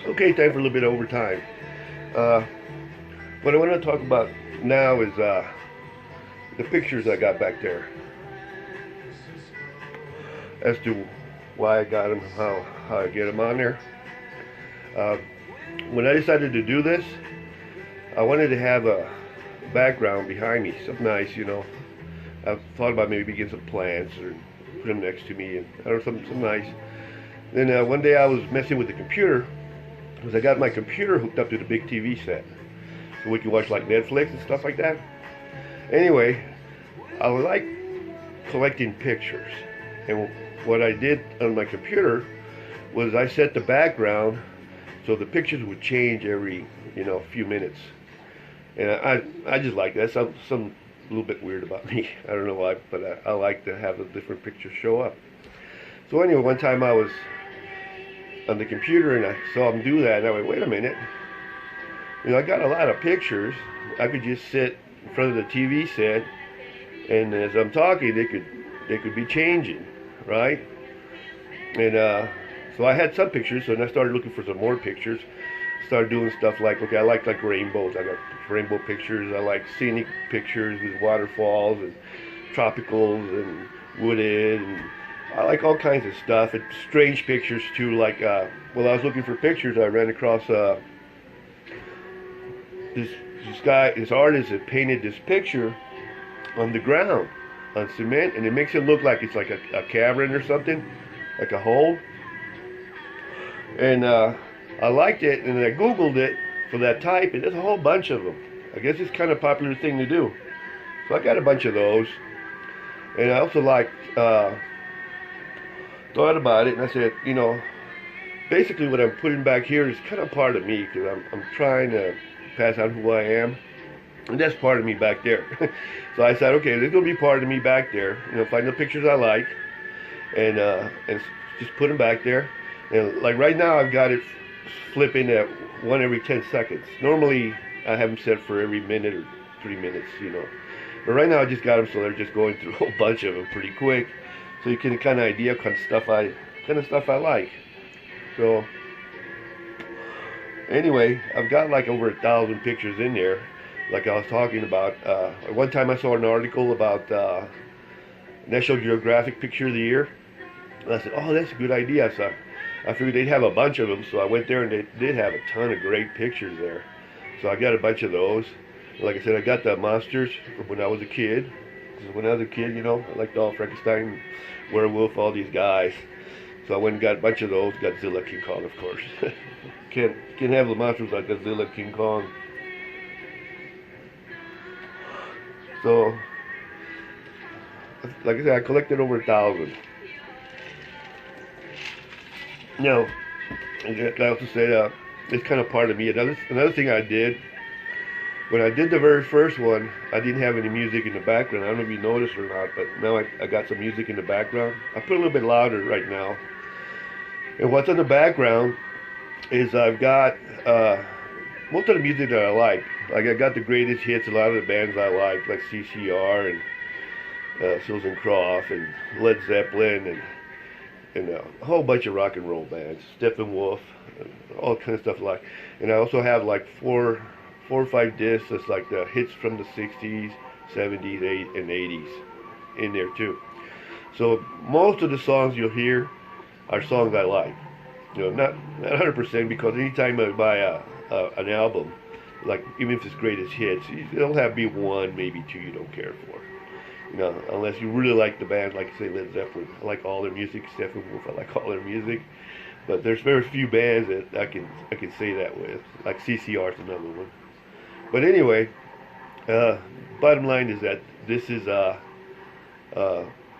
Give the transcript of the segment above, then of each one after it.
Okay, time for a little bit of overtime. Uh, what I want to talk about now is the pictures I got back there. As to why I got them, how I get them on there. Uh, when I decided to do this, I wanted to have a background behind me, something nice, you know. I thought about maybe getting some plants or put them next to me, and I don't know, something nice. Then one day I was messing with the computer, because I got my computer hooked up to the big TV set, so we can watch like Netflix and stuff like that. Anyway, I like collecting pictures, and what I did on my computer was I set the background so the pictures would change every few minutes, and I just like that. Some a little bit weird about me. I don't know why, but I like to have the different pictures show up. So anyway, one time I was on the computer and I saw them do that, and I went, wait a minute, I got a lot of pictures. I could just sit in front of the TV set, and as I'm talking, they could be changing, right? And so I had some pictures, so then I started looking for some more pictures. Started doing stuff like, okay, I like rainbows. I got rainbow pictures. I like scenic pictures with waterfalls and tropicals and wooded, and I like all kinds of stuff. And strange pictures too. Like while I was looking for pictures, I ran across this artist had painted this picture on the ground on cement, and it makes it look like it's like a cavern or something, like a hole. And I liked it, and I Googled it for that type, and there's a whole bunch of them. I guess it's kind of a popular thing to do. So I got a bunch of those. And I also thought about it, and I said, basically what I'm putting back here is kind of part of me, because I'm trying to pass on who I am. And that's part of me back there. So I said, okay, there's going to be part of me back there. Find the pictures I like, and just put them back there. And like right now, I've got it flipping at one every 10 seconds. Normally, I have them set for every minute or 3 minutes, But right now, I just got them so they're just going through a whole bunch of them pretty quick, so you can kind of idea kind of stuff I like. So anyway, I've got like over 1,000 pictures in there. Like I was talking about, one time I saw an article about National Geographic Picture of the Year, and I said, oh, that's a good idea. So I figured they'd have a bunch of them, so I went there and they did have a ton of great pictures there. So I got a bunch of those. Like I said, I got the monsters from when I was a kid. When I was a kid, I liked all Frankenstein, Werewolf, all these guys. So I went and got a bunch of those. Godzilla, King Kong, of course. can't have the monsters like Godzilla, King Kong. So, like I said, I collected over 1,000. Now, I also say it's kind of part of me. Another thing I did, when I did the very first one, I didn't have any music in the background. I don't know if you noticed or not, but now I got some music in the background. I put a little bit louder right now. And what's in the background is I've got most of the music that I like. Like I got the greatest hits, a lot of the bands I like CCR and Seals and Crofts and Led Zeppelin and a whole bunch of rock and roll bands, Steppenwolf, all kinds of stuff like. And I also have like four or five discs that's like the hits from the 60s, 70s, and 80s in there too. So most of the songs you'll hear are songs I like. Not 100%, because anytime I buy an album, like even if it's greatest hits, it'll have be one, maybe two you don't care for. Unless you really like the band, like say Led Zeppelin. I like all their music. Steppenwolf, I like all their music. But there's very few bands that I can say that with. Like CCR is another one. But anyway, bottom line is that this is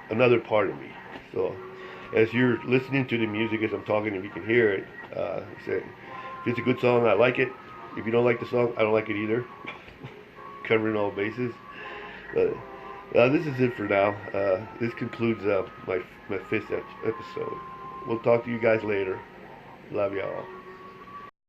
another part of me. So as you're listening to the music as I'm talking, if you can hear it, say, if it's a good song, I like it. If you don't like the song, I don't like it either. Covering all bases. But this is it for now. This concludes my fifth episode. We'll talk to you guys later. Love y'all.